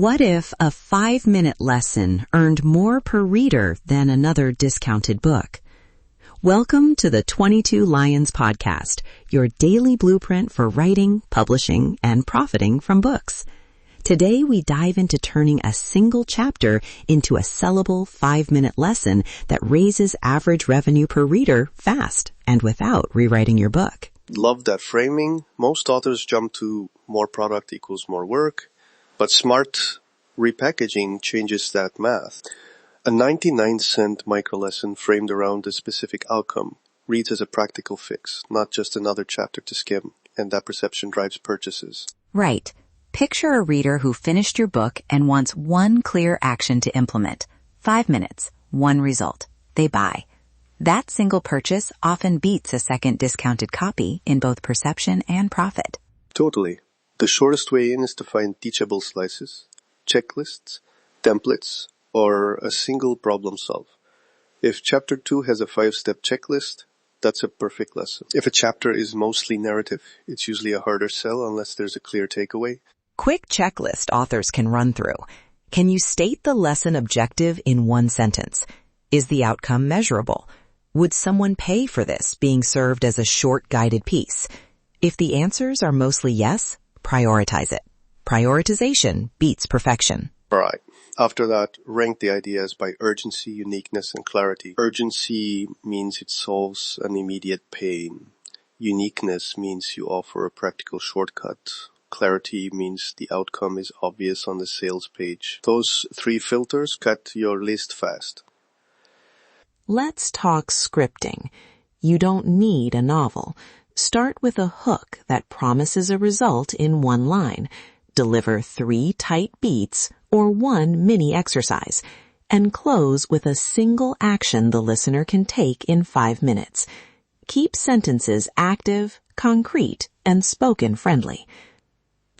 What if a 5-minute lesson earned more per reader than another discounted book? Welcome to the 22 Lions Podcast, your daily blueprint for writing, publishing, and profiting from books. Today we dive into turning a single chapter into a sellable 5-minute lesson that raises average revenue per reader fast and without rewriting your book. Love that framing. Most authors jump to more product equals more work, but smart repackaging changes that math. A 99-cent microlesson framed around a specific outcome reads as a practical fix, not just another chapter to skim, and that perception drives purchases. Right. Picture a reader who finished your book and wants one clear action to implement. 5 minutes, one result. They buy. That single purchase often beats a second discounted copy in both perception and profit. Totally. The shortest way in is to find teachable slices, checklists, templates, or a single problem solve. If chapter 2 has a 5-step checklist, that's a perfect lesson. If a chapter is mostly narrative, it's usually a harder sell unless there's a clear takeaway. Quick checklist authors can run through. Can you state the lesson objective in one sentence? Is the outcome measurable? Would someone pay for this being served as a short guided piece? If the answers are mostly yes, prioritize it. Prioritization beats perfection. Alright. After that, rank the ideas by urgency, uniqueness, and clarity. Urgency means it solves an immediate pain. Uniqueness means you offer a practical shortcut. Clarity means the outcome is obvious on the sales page. Those 3 filters cut your list fast. Let's talk scripting. You don't need a novel. Start with a hook that promises a result in one line. Deliver 3 tight beats or 1 mini exercise, and close with a single action the listener can take in 5 minutes. Keep sentences active, concrete, and spoken friendly.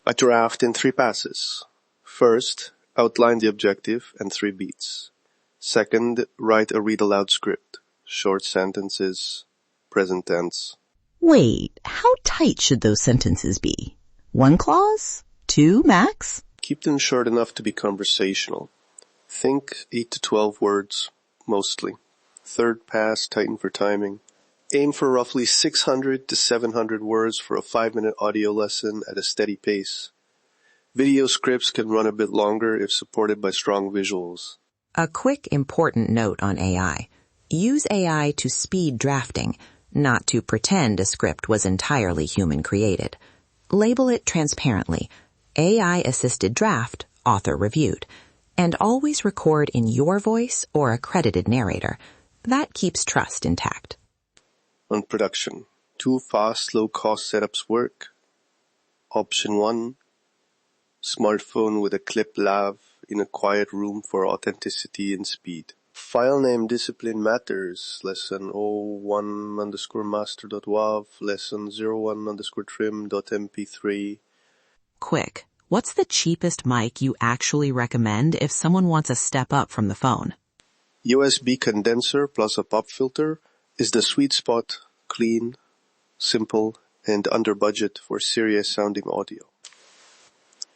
A draft in 3 passes. First, outline the objective and 3 beats. Second, write a read-aloud script. Short sentences, present tense. Wait, how tight should those sentences be? 1 clause? 2 max? Keep them short enough to be conversational. Think 8 to 12 words, mostly. Third pass, tighten for timing. Aim for roughly 600 to 700 words for a 5-minute audio lesson at a steady pace. Video scripts can run a bit longer if supported by strong visuals. A quick important note on AI. Use AI to speed drafting, not to pretend a script was entirely human created. Label it transparently. AI-assisted draft, author reviewed. And always record in your voice or a credited narrator. That keeps trust intact. On production, 2 fast, low-cost setups work. Option 1, smartphone with a clip lav in a quiet room for authenticity and speed. File name discipline matters. Lesson 01_master.wav, lesson 01_trim.mp3. Quick, what's the cheapest mic you actually recommend if someone wants a step up from the phone? USB condenser plus a pop filter is the sweet spot, clean, simple, and under budget for serious sounding audio.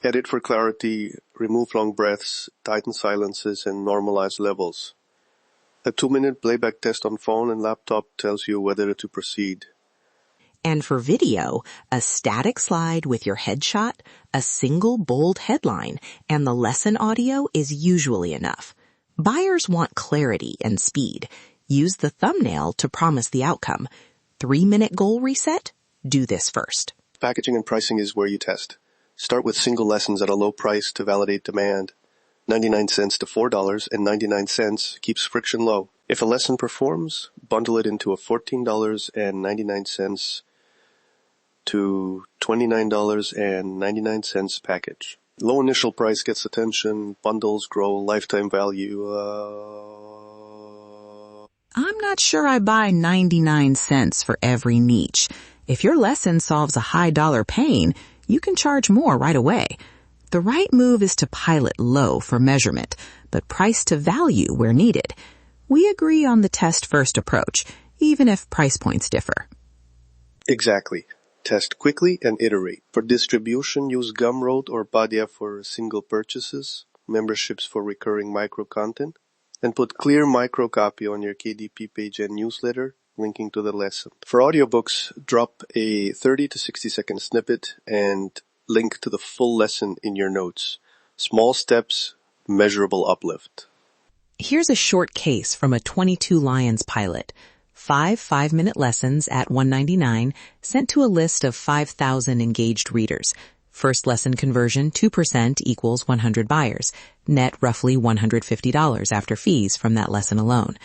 Edit for clarity, remove long breaths, tighten silences, and normalize levels. A 2-minute playback test on phone and laptop tells you whether to proceed. And for video, a static slide with your headshot, a single bold headline, and the lesson audio is usually enough. Buyers want clarity and speed. Use the thumbnail to promise the outcome. 3-minute goal reset? Do this first. Packaging and pricing is where you test. Start with single lessons at a low price to validate demand. 99 cents to $4.99 keeps friction low. If a lesson performs, bundle it into a $14.99 to $29.99 package. Low initial price gets attention, bundles grow lifetime value. I'm not sure I buy 99 cents for every niche. If your lesson solves a high dollar pain, you can charge more right away. The right move is to pilot low for measurement, but price to value where needed. We agree on the test first approach, even if price points differ. Exactly. Test quickly and iterate. For distribution, use Gumroad or Podia for single purchases, memberships for recurring micro content, and put clear micro copy on your KDP page and newsletter, linking to the lesson. For audiobooks, drop a 30 to 60-second snippet and link to the full lesson in your notes. Small steps, measurable uplift. Here's a short case from a 22 Lions pilot. 5-minute lessons at $1.99 sent to a list of 5,000 engaged readers. First lesson conversion 2% equals 100 buyers. Net roughly $150 after fees from that lesson alone.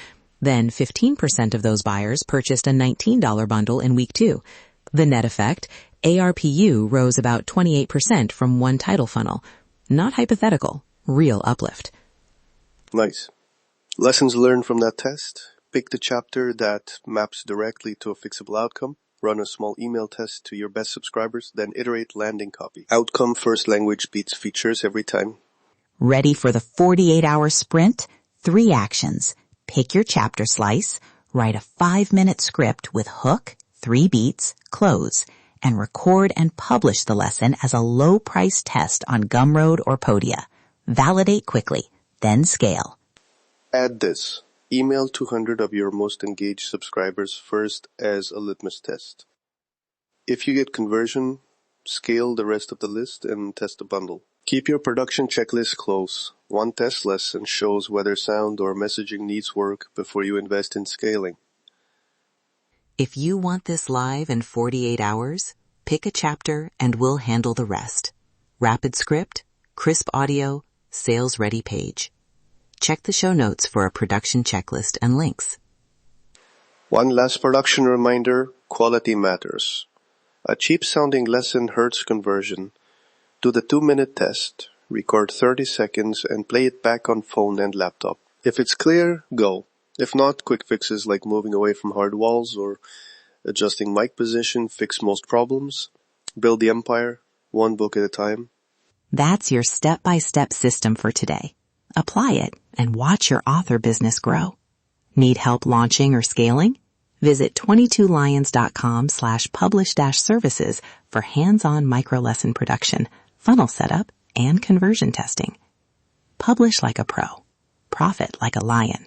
Then 15% of those buyers purchased a $19 bundle in week 2. The net effect, ARPU rose about 28% from one title funnel. Not hypothetical, real uplift. Nice. Lessons learned from that test. Pick the chapter that maps directly to a fixable outcome. Run a small email test to your best subscribers, then iterate landing copy. Outcome first, language beats features every time. Ready for the 48-hour sprint? 3 actions. Pick your chapter slice, write a 5-minute script with hook, 3 beats, close, and record and publish the lesson as a low-price test on Gumroad or Podia. Validate quickly, then scale. Add this. Email 200 of your most engaged subscribers first as a litmus test. If you get conversion, scale the rest of the list and test the bundle. Keep your production checklist close. One test lesson shows whether sound or messaging needs work before you invest in scaling. If you want this live in 48 hours, pick a chapter and we'll handle the rest. Rapid script, crisp audio, sales-ready page. Check the show notes for a production checklist and links. One last production reminder, quality matters. A cheap-sounding lesson hurts conversion. Do the 2-minute test, record 30 seconds, and play it back on phone and laptop. If it's clear, go. If not, quick fixes like moving away from hard walls or adjusting mic position fix most problems. Build the empire, one book at a time. That's your step-by-step system for today. Apply it and watch your author business grow. Need help launching or scaling? Visit 22lions.com/publish-services for hands-on micro-lesson production, funnel setup, and conversion testing. Publish like a pro. Profit like a lion.